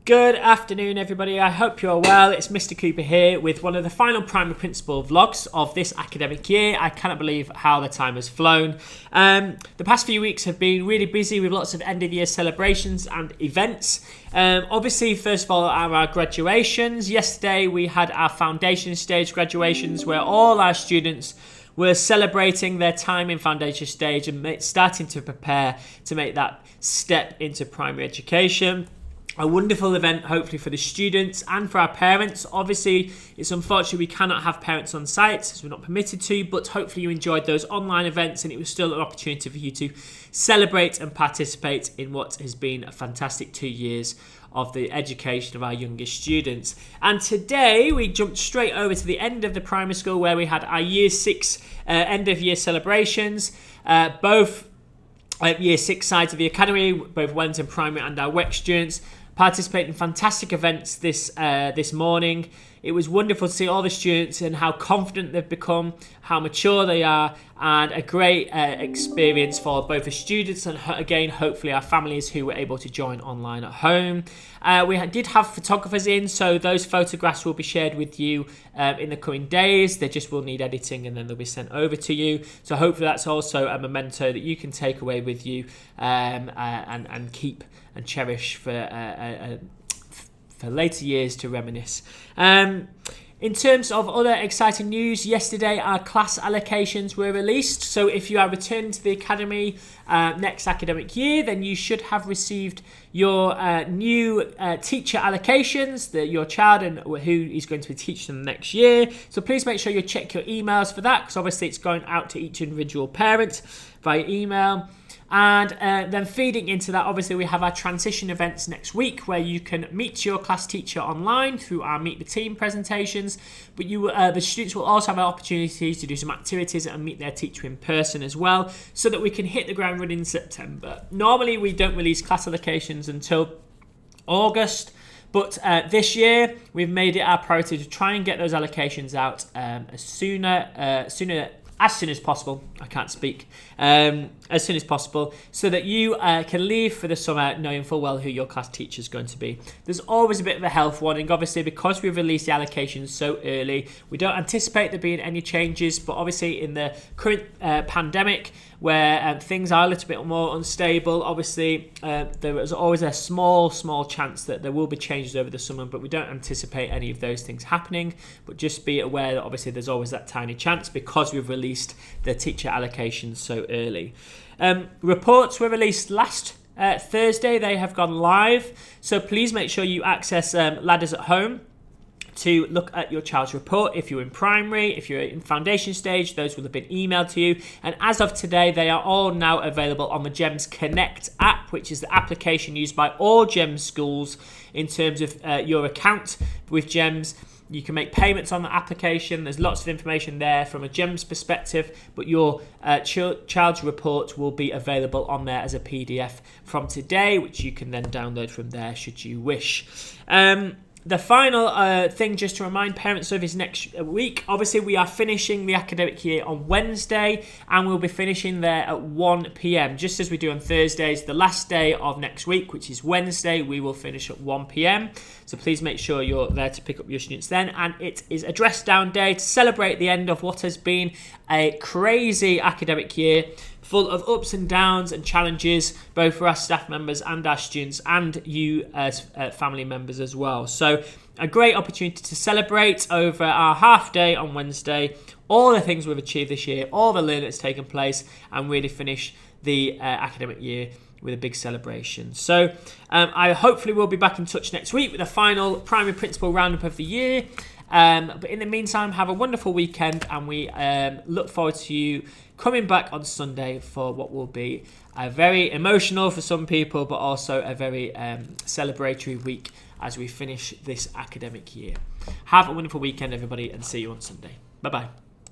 Good afternoon, everybody. I hope you're well. It's Mr. Cooper here with one of the final primary principal vlogs of this academic year. I cannot believe how the time has flown. The past few weeks have been really busy with lots of end of year celebrations and events. Obviously, first of all, our graduations. Yesterday, we had our foundation stage graduations where all our students were celebrating their time in foundation stage and starting to prepare to make that step into primary education. A wonderful event, hopefully, for the students and for our parents. Obviously, it's unfortunate we cannot have parents on site, as we're not permitted to, but hopefully you enjoyed those online events and it was still an opportunity for you to celebrate and participate in what has been a fantastic 2 years of the education of our youngest students. And today, we jumped straight over to the end of the primary school where we had our Year 6 end of year celebrations. Both Year 6 sides of the academy, both Wellington Primary and our WEC students, participated in fantastic events this morning. It was wonderful to see all the students and how confident they've become, how mature they are, and a great experience for both the students and, again, hopefully our families who were able to join online at home. We did have photographers in, so those photographs will be shared with you in the coming days. They just will need editing and then they'll be sent over to you. So hopefully that's also a memento that you can take away with you and keep and cherish for later years to reminisce. In terms of other exciting news, yesterday our class allocations were released. So if you are returning to the academy next academic year, then you should have received your new teacher allocations, your child and who is going to be teaching them next year. So please make sure you check your emails for that, because obviously it's going out to each individual parent via email. And then feeding into that, obviously we have our transition events next week where you can meet your class teacher online through our Meet the Team presentations, but the students will also have an opportunity to do some activities and meet their teacher in person as well, so that we can hit the ground running in September. Normally we don't release class allocations until August, but this year we've made it our priority to try and get those allocations out as soon as possible. I can't speak. As soon as possible, so that you can leave for the summer knowing full well who your class teacher is going to be. There's always a bit of a health warning, obviously, because we've released the allocations so early. We don't anticipate there being any changes, but obviously in the current pandemic, where things are a little bit more unstable, obviously there is always a small chance that there will be changes over the summer, but we don't anticipate any of those things happening. But just be aware that obviously there's always that tiny chance because we've released the teacher allocations so early. Reports were released last Thursday. They have gone live, so please make sure you access Ladders at Home to look at your child's report. If you're in primary, if you're in foundation stage, those will have been emailed to you. And as of today, they are all now available on the GEMS Connect app, which is the application used by all GEMS schools in terms of your account with GEMS. You can make payments on the application. There's lots of information there from a GEMS perspective, but your child's report will be available on there as a PDF from today, which you can then download from there should you wish. The final thing just to remind parents of is next week. Obviously, we are finishing the academic year on Wednesday and we'll be finishing there at 1 p.m. just as we do on Thursdays. The last day of next week, which is Wednesday, we will finish at 1 p.m. So please make sure you're there to pick up your students then. And it is a dress down day to celebrate the end of what has been a crazy academic year, full of ups and downs and challenges, both for our staff members and our students and you as family members as well. So a great opportunity to celebrate over our half day on Wednesday, all the things we've achieved this year, all the learning that's taken place, and really finish the academic year with a big celebration. So I hopefully will be back in touch next week with the final primary principal roundup of the year. But in the meantime, have a wonderful weekend, and we look forward to you coming back on Sunday for what will be a very emotional for some people, but also a very celebratory week as we finish this academic year. Have a wonderful weekend, everybody, and see you on Sunday. Bye-bye.